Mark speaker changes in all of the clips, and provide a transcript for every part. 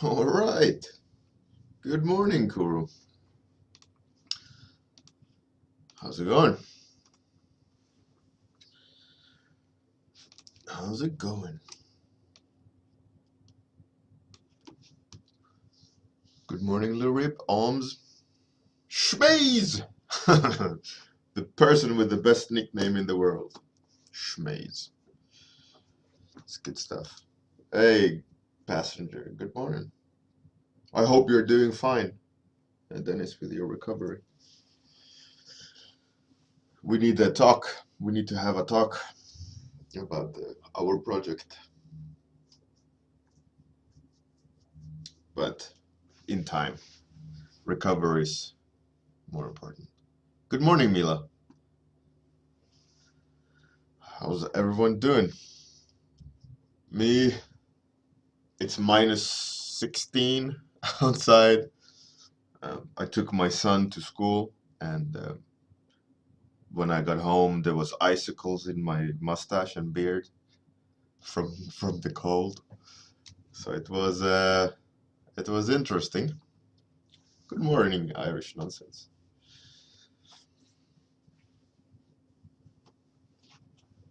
Speaker 1: All right. Good morning, Kuru. How's it going? How's it going? Good morning, Lil Rip. Alms. Schmaze! The person with the best nickname in the world. Schmaze. It's good stuff. Hey, passenger. Good morning. I hope you're doing fine. And Dennis, with your recovery. We need a talk. We need to have a talk about our project. But in time. Recovery is more important. Good morning, Mila. How's everyone doing? Me, it's minus 16 outside. I took my son to school, and when I got home, there was icicles in my mustache and beard from the cold. So it was interesting. Good morning, Irish nonsense.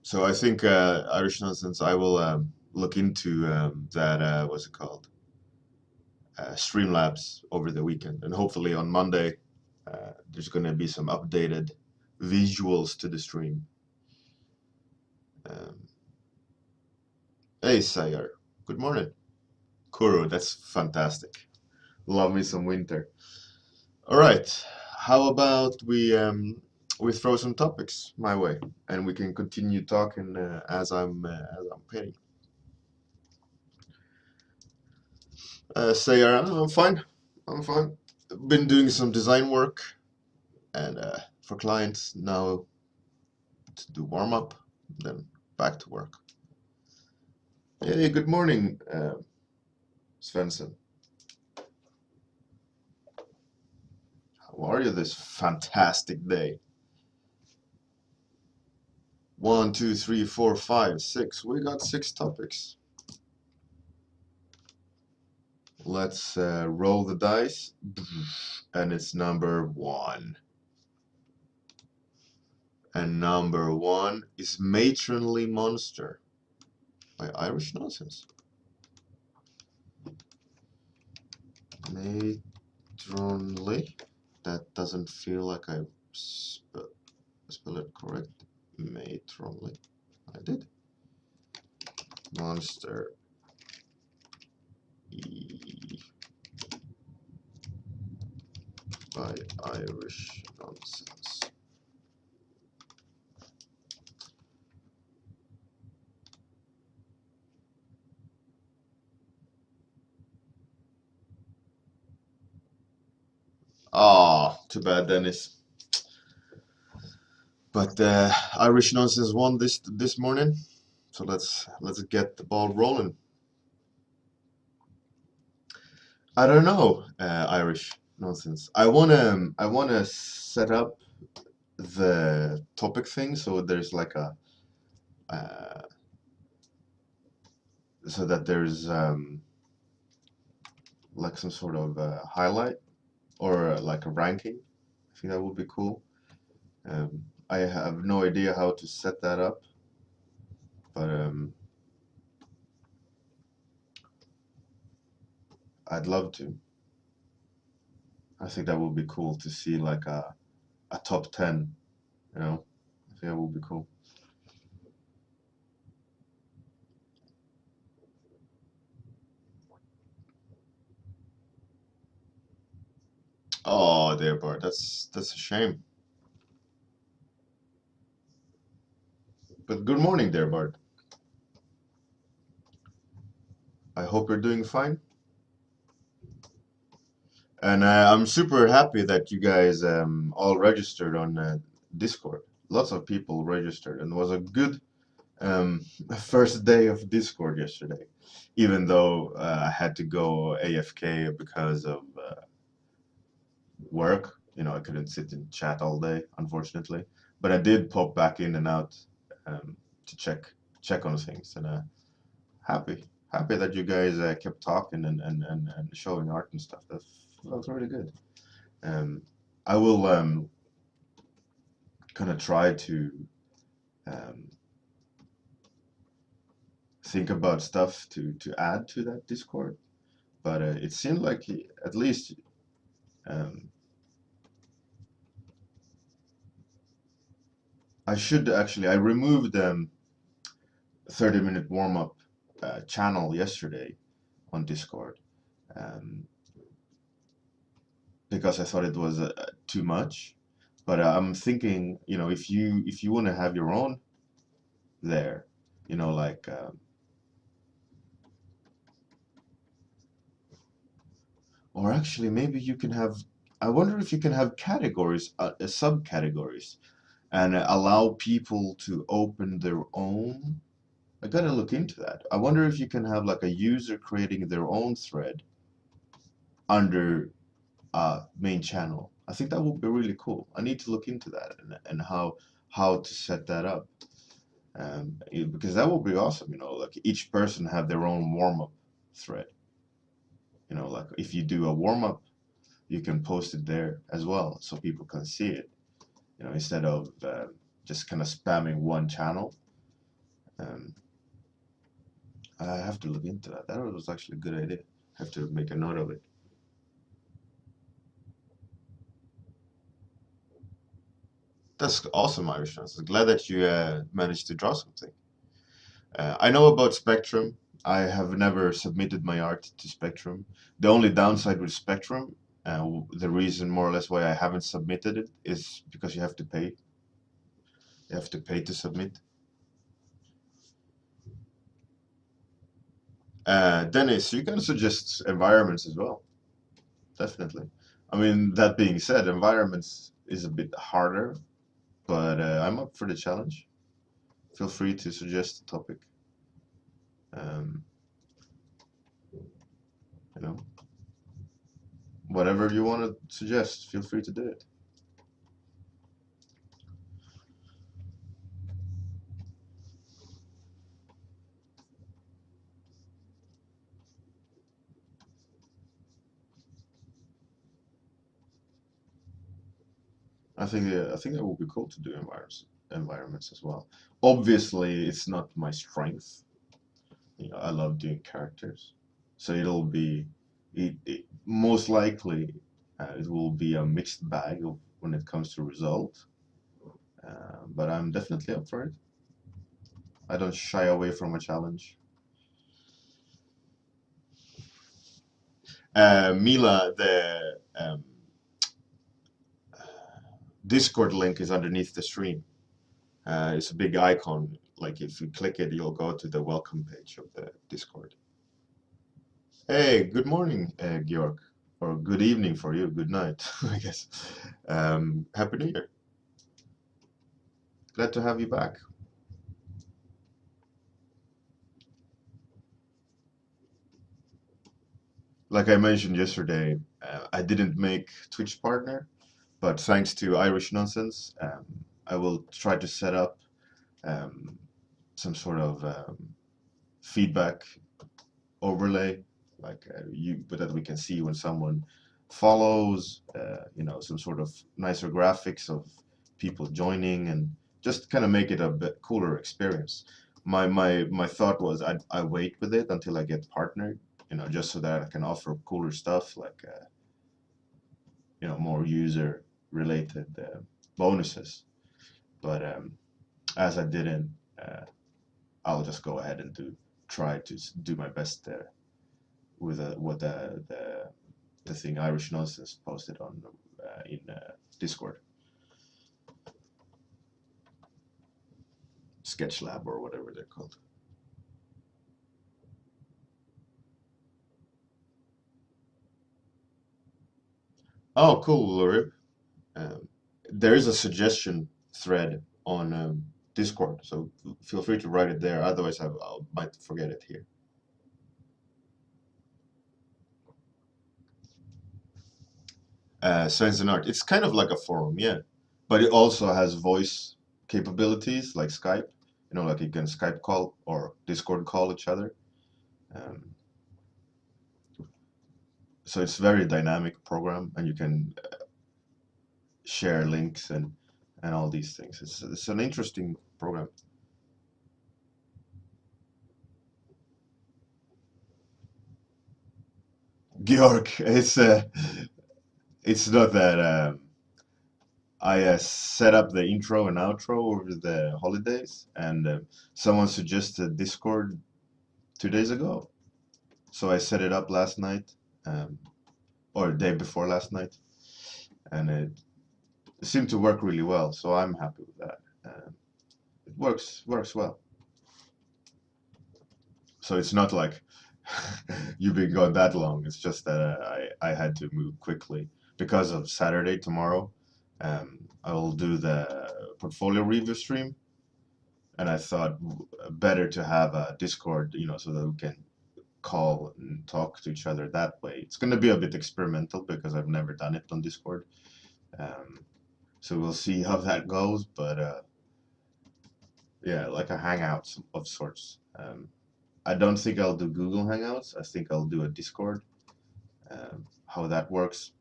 Speaker 1: So I think Irish nonsense. I will look into that. What's it called? Streamlabs over the weekend, and hopefully on Monday there's going to be some updated visuals to the stream. Hey Sayar, good morning. Kuro, that's fantastic. Love me some winter. All right, how about we throw some topics my way, and we can continue talking as I'm painting. Sayar, I'm fine. I'm fine. Been doing some design work, and for clients now to do warm up, then back to work. Hey, good morning, Svensson. How are you this fantastic day? 1, 2, 3, 4, 5, 6. We got 6 topics. Let's roll the dice, and it's number 1. And number 1 is Matronly Monster by Irish Nonsense. Matronly. That doesn't feel like I spell it correct. Matronly. I did. Monster. E by Irish Nonsense. Ah, too bad, Dennis. But Irish Nonsense won this morning, so let's get the ball rolling. I don't know, Irish Nonsense. I wanna set up the topic thing so there's like a so that there's like some sort of highlight or like a ranking. I think that would be cool. I have no idea how to set that up, but I'd love to. I think that would be cool to see like a top 10, you know. I think that would be cool. Oh, there, Bart. That's a shame. But good morning there, Bart. I hope you're doing fine. And I'm super happy that you guys all registered on Discord. Lots of people registered, and it was a good first day of Discord yesterday. Even though I had to go AFK because of work. You know, I couldn't sit and chat all day, unfortunately. but I did pop back in and out to check on things, and happy that you guys kept talking and showing art and stuff. That felt really good. I will kind of try to um, think about stuff to add to that Discord, but it seemed like at least um, I removed 30-minute warm-up channel yesterday on Discord um, because I thought it was too much. But I'm thinking, if you want to have your own there, like or actually maybe you can have. I wonder if you can have categories, subcategories, and allow people to open their own. I gotta look into that. I wonder if you can have like a user creating their own thread under main channel. I think that would be really cool. I need to look into that and how to set that up. Because that would be awesome, like each person have their own warm-up thread. Like if you do a warm-up, you can post it there as well so people can see it, instead of just kind of spamming one channel. Um, I have to look into that. That was actually a good idea. I have to make a note of it. That's awesome, Irish. I'm glad that you managed to draw something. I know about Spectrum. I have never submitted my art to Spectrum. The only downside with Spectrum, the reason more or less why I haven't submitted it is because you have to pay. You have to pay to submit. Dennis, you can suggest environments as well. Definitely. I mean, that being said, environments is a bit harder, but I'm up for the challenge. Feel free to suggest a topic. Um, you know, whatever you want to suggest, feel free to do it. I think it would be cool to do environments as well. Obviously, it's not my strength. I love doing characters, so most likely it will be a mixed bag when it comes to result. But I'm definitely up for it. I don't shy away from a challenge. Mila, the Discord link is underneath the stream. It's a big icon. Like if you click it, you'll go to the welcome page of the Discord. Hey, good morning, Georg, or good evening for you. Good night, I guess. Happy New Year. Glad to have you back. Like I mentioned yesterday, I didn't make Twitch partner, but thanks to Irish Nonsense, I will try to set up um, some sort of feedback overlay, like but that we can see when someone follows, some sort of nicer graphics of people joining, and just kind of make it a bit cooler experience. My thought was I wait with it until I get partnered, just so that I can offer cooler stuff like more user related bonuses. But as I didn't, uh, I'll just go ahead and try to do my best there with what the thing Irish Nonsense posted on in Discord, Sketch Lab or whatever they're called. Oh, cool, Lorib. Um, there is a suggestion thread on Discord, so feel free to write it there. Otherwise, I might forget it here. Science and Art. It's kind of like a forum, yeah. but it also has voice capabilities like Skype. You know, like you can Skype call or Discord call each other. Um, so it's very dynamic program, and you can share links and all these things. It's an interesting program. Georg, it's not that. I set up the intro and outro over the holidays, and someone suggested Discord 2 days ago. So I set it up last night, um, or the day before last night, and it seemed to work really well. So I'm happy with that. It works well. So it's not like you've been gone that long. It's just that I had to move quickly because of Saturday tomorrow. I will do the portfolio review stream, and I thought better to have a Discord, you know, so that we can call and talk to each other that way. It's going to be a bit experimental because I've never done it on Discord. Um, so we'll see how that goes, but yeah, like a hangout of sorts. I don't think I'll do Google Hangouts. I think I'll do a Discord. How that works,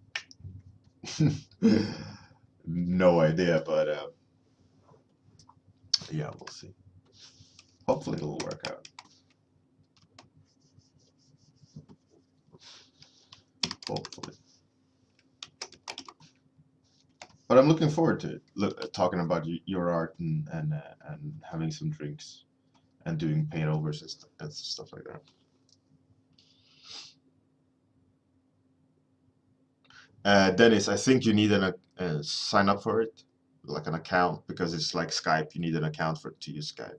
Speaker 1: no idea, but yeah, we'll see. Hopefully it'll work out. Hopefully. But I'm looking forward to it. Talking about your art and having some drinks and doing paint overs and stuff like that. Dennis, I think you need an sign up for it, like an account, because it's like Skype. You need an account for to use Skype.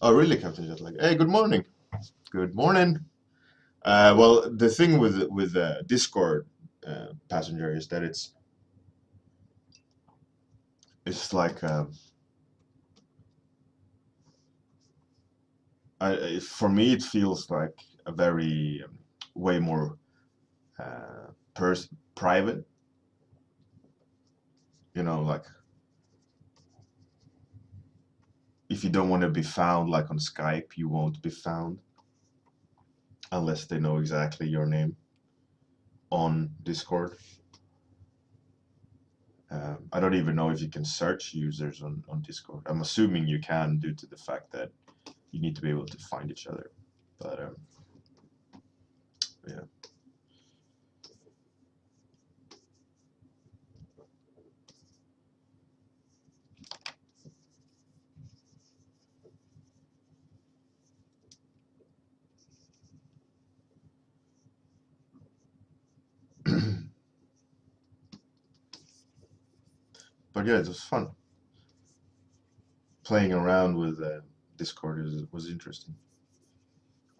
Speaker 1: Oh, really, Captain Jetlag? Hey, good morning. Good morning. Well, the thing with Discord passenger is that it's like for me it feels like a very way more private. You know, like if you don't want to be found, like on Skype, you won't be found unless they know exactly your name on Discord. I don't even know if you can search users on Discord. I'm assuming you can due to the fact that you need to be able to find each other. But yeah. But yeah, it was fun. Playing around with Discord was interesting.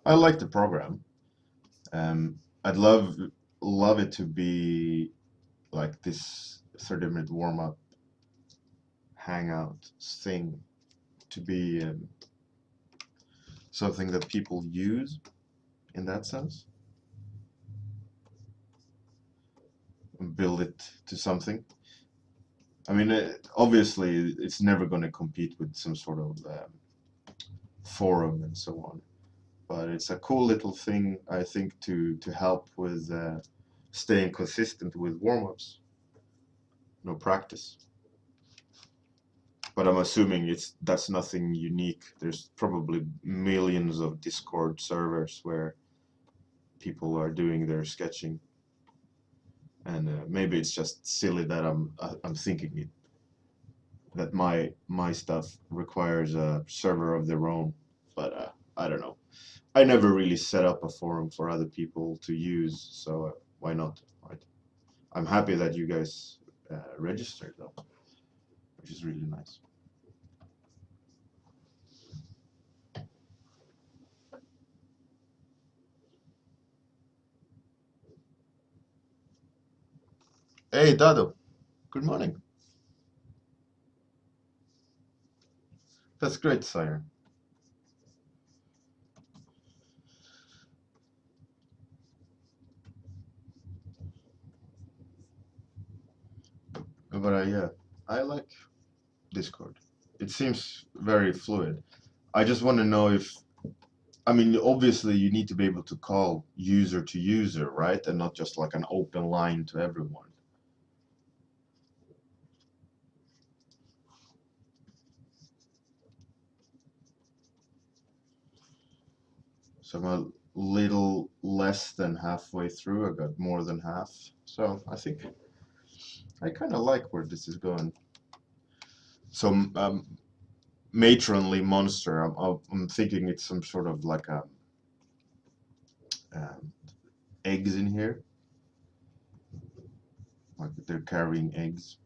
Speaker 1: I like the program. I'd love it to be like this 30-minute warm up hangout thing to be something that people use in that sense and build it to something. I mean, obviously, it's never going to compete with some sort of forum and so on. But it's a cool little thing, I think, to help with staying consistent with warm-ups. No practice. But I'm assuming that's nothing unique. There's probably millions of Discord servers where people are doing their sketching, and maybe it's just silly that I'm thinking it, that my stuff requires a server of their own. But I don't know. I never really set up a forum for other people to use, so why not, right? I'm happy that you guys registered though, which is really nice. Hey, Dado. Good morning. That's great, sire. But yeah, I like Discord. It seems very fluid. I just want to know if, I mean, obviously you need to be able to call user to user, right? And not just like an open line to everyone. So I'm a little less than halfway through. I got more than half. So I think I kind of like where this is going. So matronly monster. I'm thinking it's some sort of like a um, eggs in here, like they're carrying eggs.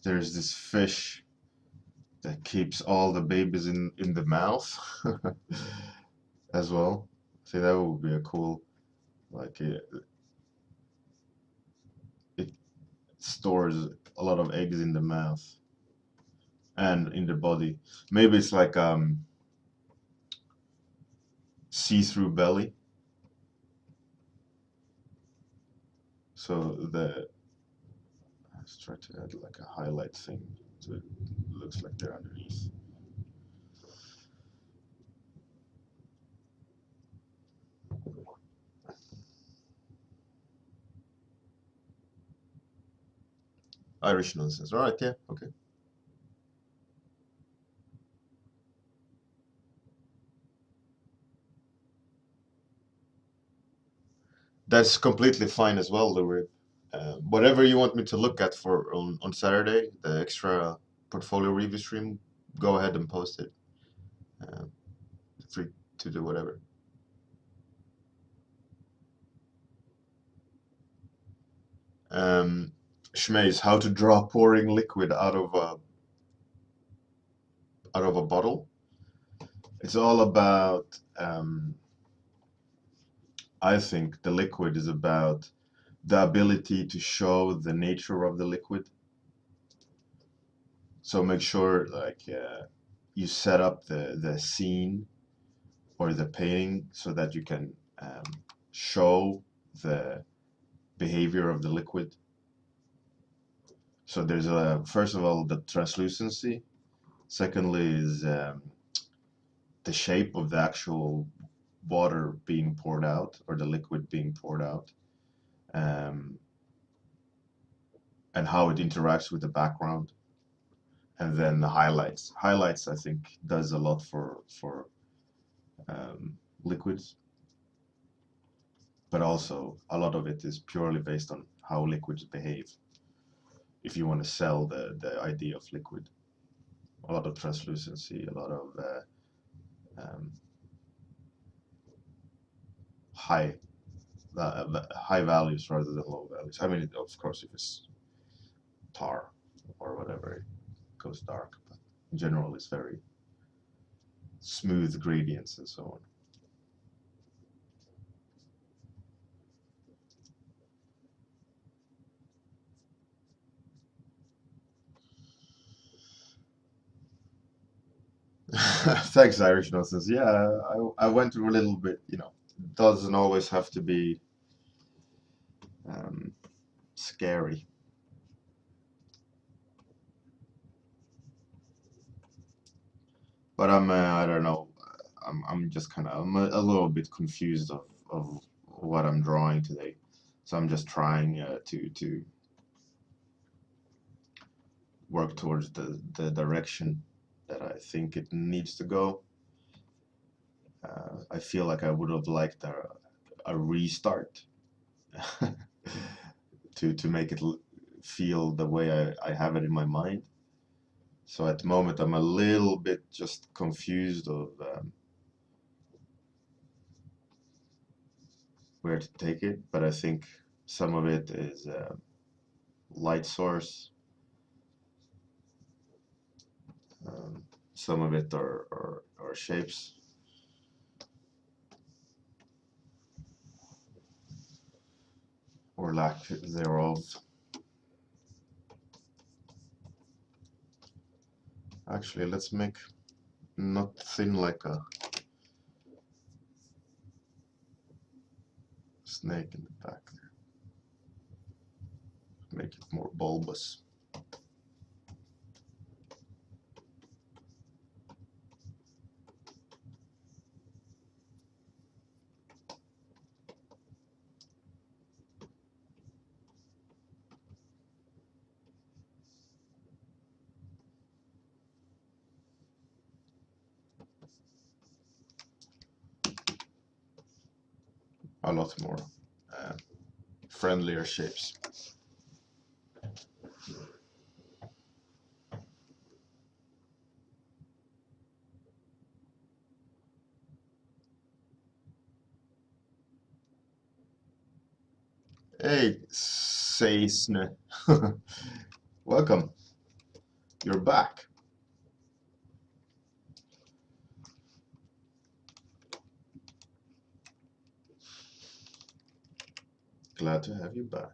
Speaker 1: There's this fish that keeps all the babies in the mouth as well. See, that would be a cool, like it stores a lot of eggs in the mouth and in the body. Maybe it's like see-through belly. So let's try to add like a highlight thing so it looks like they're underneath. Irish nonsense. All right, yeah, okay. That's completely fine as well, Louis. Whatever you want me to look at for on Saturday, the extra portfolio review stream, go ahead and post it. Uh, Free to do whatever. Um, Schmaze, how to draw pouring liquid out of a bottle. It's all about. I think the liquid is about the ability to show the nature of the liquid. So make sure like you set up the scene or the painting so that you can show the behavior of the liquid. So there's first of all the translucency. Secondly is the shape of the actual water being poured out or the liquid being poured out, um, and how it interacts with the background. And then the highlights. Highlights, I think, does a lot for liquids, but also a lot of it is purely based on how liquids behave. If you want to sell the idea of liquid, a lot of translucency, a lot of um, high high values rather than low values. I mean, of course, if it's tar or whatever, it goes dark. But in general, it's very smooth gradients and so on. Thanks, Irish nonsense. Yeah, I went through a little bit. It doesn't always have to be um, scary. But I don't know. I'm just kind of I'm a little bit confused of what I'm drawing today. So I'm just trying to work towards the direction that I think it needs to go. I feel like I would have liked a restart to make it feel the way I have it in my mind. So at the moment, I'm a little bit just confused of where to take it, but I think some of it is light source, um, some of it are shapes. or lack thereof. Actually, let's make not thin like a snake in the back there. Make it more bulbous. A lot more friendlier shapes. Hey, Seisne. Welcome. You're back. Glad to have you back.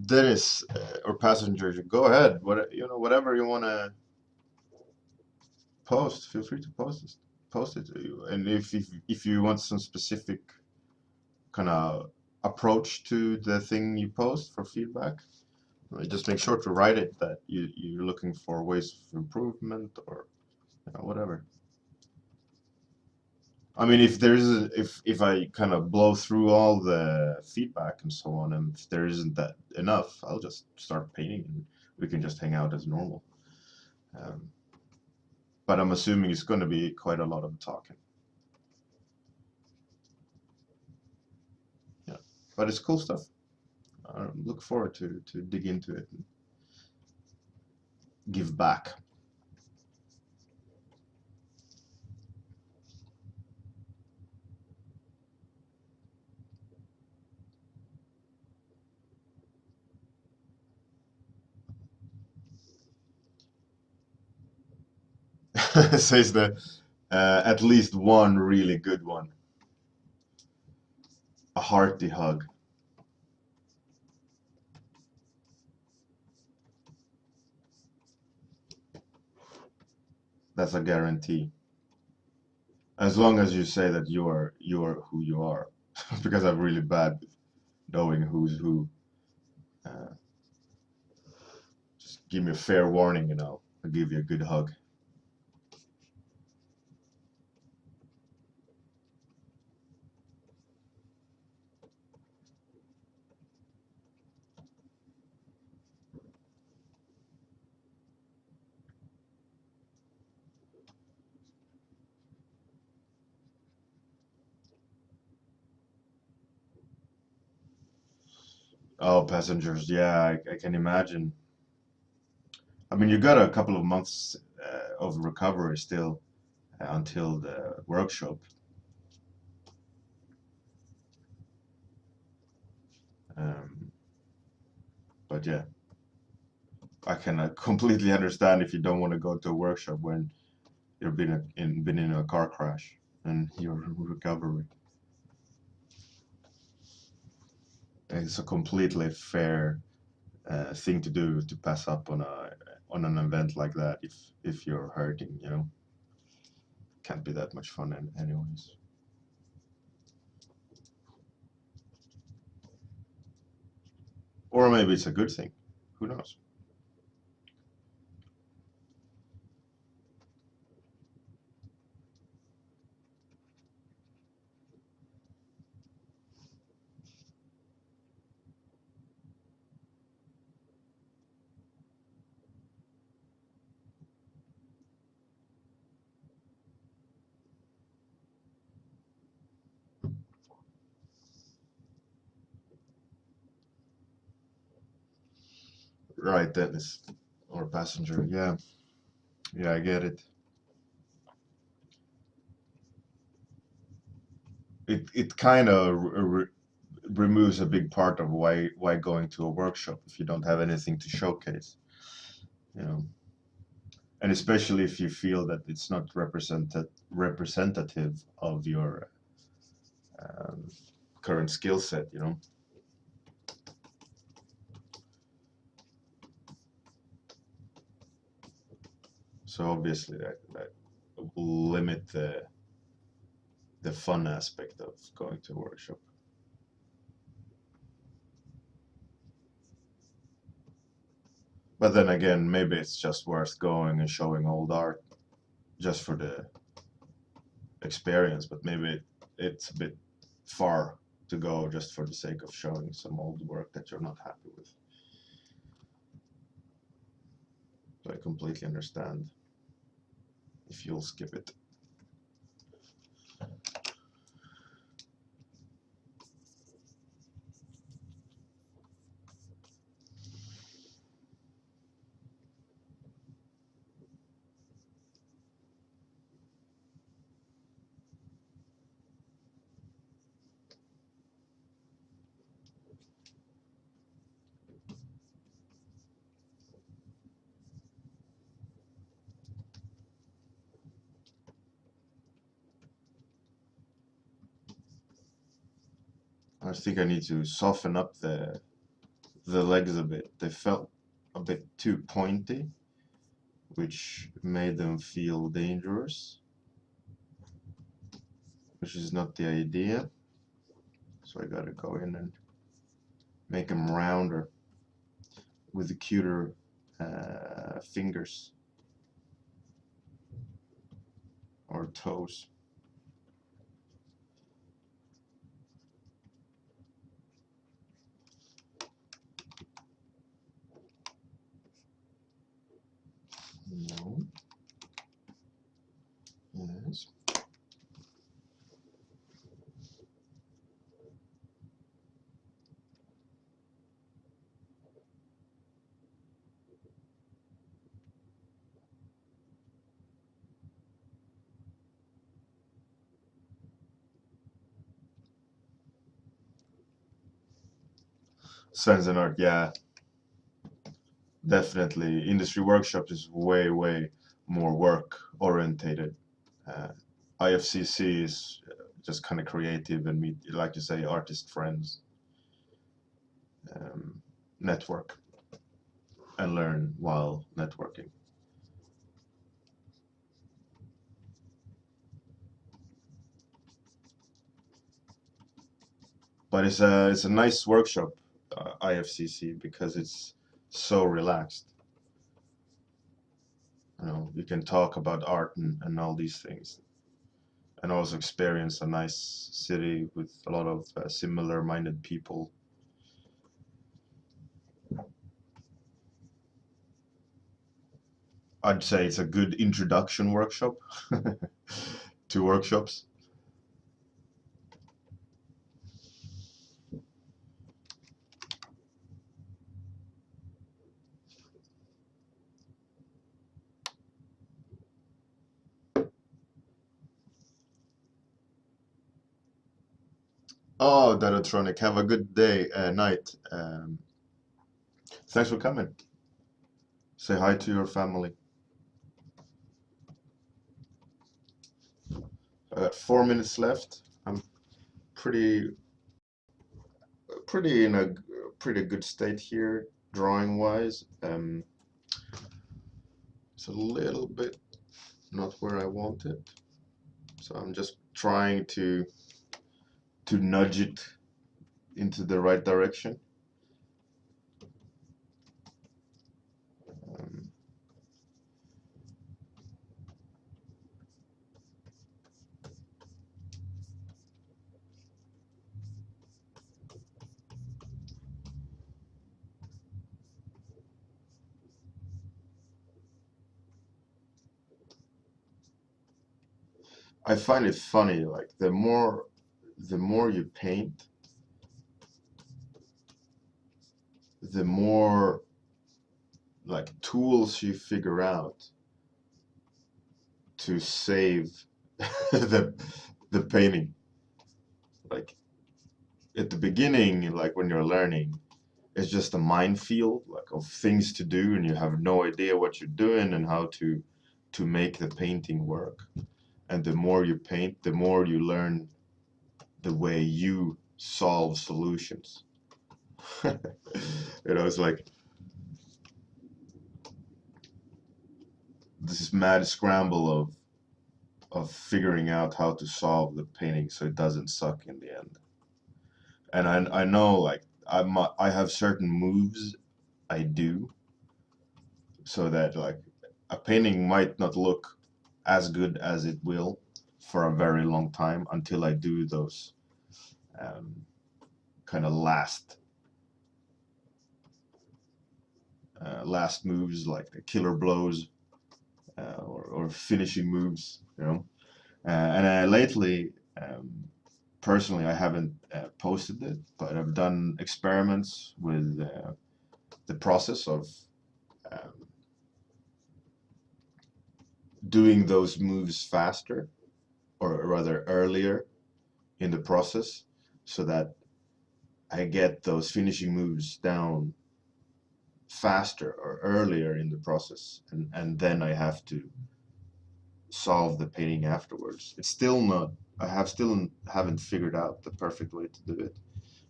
Speaker 1: Dennis or passenger, go ahead. Whatever you want to post, feel free to post it. And if you want some specific kind of approach to the thing you post for feedback, just make sure to write it that you're looking for ways of improvement or whatever. I mean, if I kind of blow through all the feedback and so on, and if there isn't that enough, I'll just start painting and we can just hang out as normal. But I'm assuming it's going to be quite a lot of talking. Yeah, but it's cool stuff. I look forward to dig into it and give back. Says that at least one really good one. A hearty hug. That's a guarantee. As long as you say that you are who you are, because I'm really bad with knowing who's who. Just give me a fair warning and I'll give you a good hug. Oh, passengers, yeah, I can imagine. I mean, you got a couple of months of recovery still until the workshop. But yeah, I can completely understand if you don't want to go to a workshop when you've been in a car crash and your recovery. It's a completely fair thing to do to pass up on an event like that if you're hurting, Can't be that much fun anyways. Or maybe it's a good thing. Who knows? Right, Dennis. Or passenger. Yeah. Yeah, I get it. It kind of removes a big part of why going to a workshop if you don't have anything to showcase, you know. And especially if you feel that it's not representative of your current skill set, you know. So obviously that will limit the fun aspect of going to a workshop. But then again, maybe it's just worth going and showing old art just for the experience, but maybe it's a bit far to go just for the sake of showing some old work that you're not happy with. So I completely understand if you'll skip it. I think I need to soften up the legs a bit. They felt a bit too pointy, which made them feel dangerous, which is not the idea. So I gotta go in and make them rounder with the cuter fingers or toes. No. Yes. Science and art, yeah, definitely. Industry workshops is way more work orientated. Uh, IFCC is just kind of creative and meet, like you say, artist friends, network, and learn while networking. But it's a nice workshop, IFCC, because it's so relaxed. You know, you can talk about art and all these things, and also experience a nice city with a lot of similar-minded people. I'd say it's a good introduction workshop to workshops. Oh, Datatronic, have a good day, night. Thanks for coming. Say hi to your family. I got 4 minutes left. I'm pretty in a pretty good state here, drawing wise. It's a little bit not where I want it, so I'm just trying to nudge it into the right direction. Um, I find it funny, like the more you paint, the more like tools you figure out to save the painting. Like at the beginning, like when you're learning, it's just a minefield like of things to do, and you have no idea what you're doing and how to make the painting work. And the more you paint, the more you learn the way you solve solutions. It's like this mad scramble of figuring out how to solve the painting so it doesn't suck in the end. And I know like I have certain moves I do so that like a painting might not look as good as it will for a very long time until I do those kind of last moves, like the killer blows or finishing moves, and lately, personally, I haven't posted it, but I've done experiments with the process of um, doing those moves faster, or rather earlier in the process, so that I get those finishing moves down faster or earlier in the process, and then I have to solve the painting afterwards. It's still not, still haven't figured out the perfect way to do it,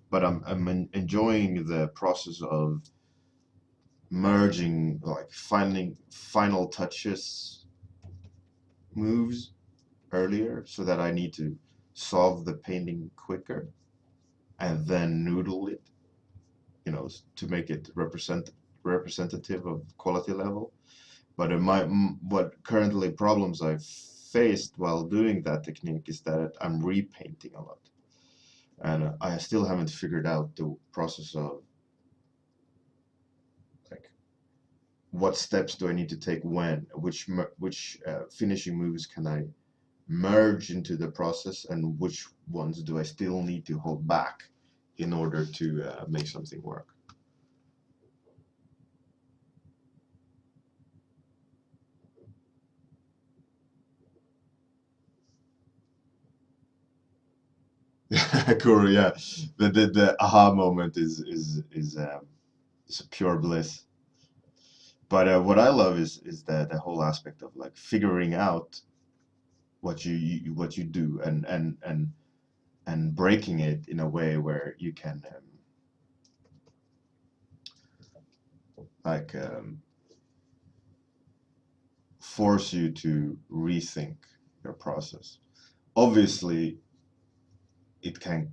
Speaker 1: but I'm enjoying the process of merging, like finding final touches moves earlier, so that I need to solve the painting quicker and then noodle it, to make it representative of quality level. But what currently problems I've faced while doing that technique is that I'm repainting a lot, and I still haven't figured out the process of like what steps do I need to take when, which finishing moves can I merge into the process, and which ones do I still need to hold back in order to make something work. Cool, yeah. The aha moment is a pure bliss. But what I love is the whole aspect of like figuring out what you do, and breaking it in a way where you can like force you to rethink your process. Obviously, it can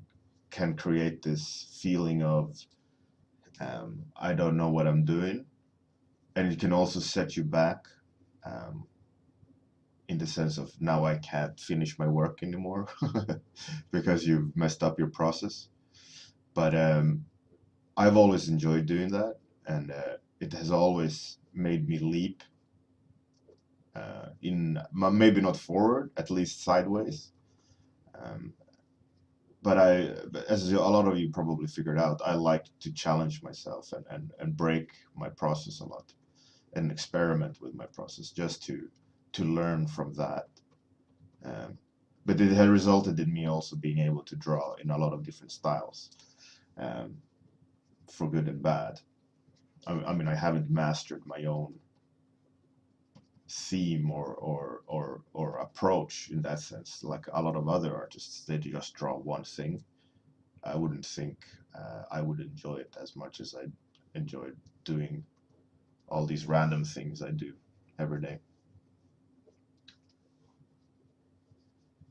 Speaker 1: create this feeling of I don't know what I'm doing, and it can also set you back um, in the sense of now I can't finish my work anymore because you've messed up your process. But I've always enjoyed doing that, and it has always made me leap maybe not forward, at least sideways. Um, but as a lot of you probably figured out, I like to challenge myself and break my process a lot and experiment with my process just to learn from that. Um, but it had resulted in me also being able to draw in a lot of different styles, um, for good and bad. I mean, I haven't mastered my own theme or approach in that sense. Like a lot of other artists, they just draw one thing. I wouldn't think I would enjoy it as much as I enjoyed doing all these random things I do every day.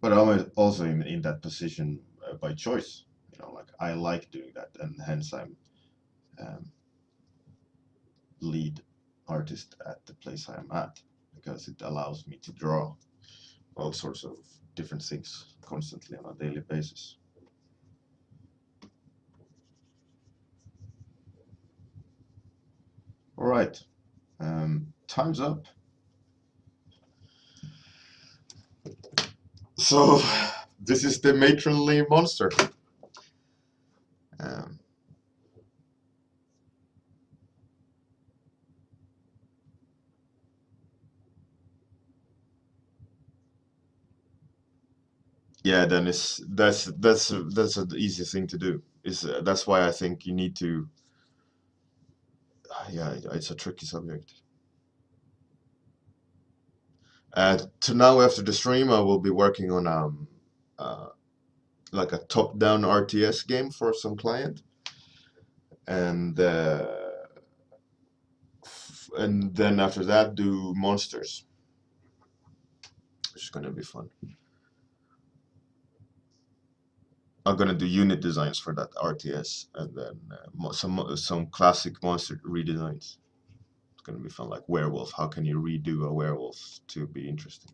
Speaker 1: But I'm also in that position by choice. Like I like doing that, and hence I'm um, lead artist at the place I am at, because it allows me to draw all sorts of different things constantly on a daily basis. All right, time's up. So this is the matronly monster. Um, yeah, then that's an easy thing to do. Is That's why I think you need to. Yeah, it's a tricky subject. To now after the stream, I will be working on uh, like a top-down RTS game for some client, and and then after that do monsters, which is gonna be fun. I'm gonna do unit designs for that RTS, and then some classic monster redesigns. It's gonna be fun, like werewolf. How can you redo a werewolf to be interesting?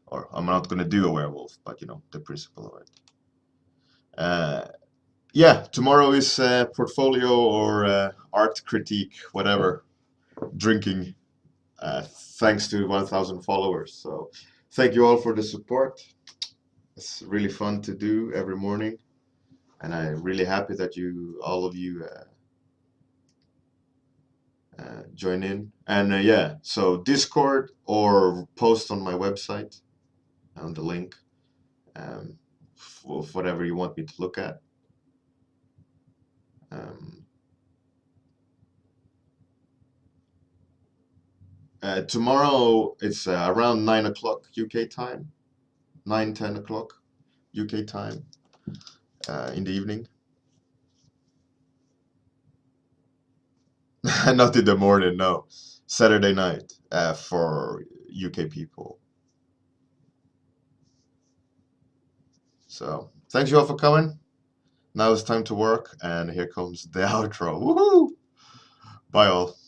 Speaker 1: Or I'm not gonna do a werewolf, but you know the principle of it. Uh, yeah, tomorrow is portfolio or art critique, whatever. Drinking. Thanks to 1,000 followers. So thank you all for the support. It's really fun to do every morning, and I'm really happy that all of you, join in. And yeah, so Discord or post on my website on the link, um, whatever you want me to look at. Um, Tomorrow it's around 9 o'clock UK time, 9, 10 o'clock UK time, in the evening. Not in the morning, no. Saturday night for UK people. So thanks you all for coming. Now it's time to work, and here comes the outro. Woohoo! Bye all.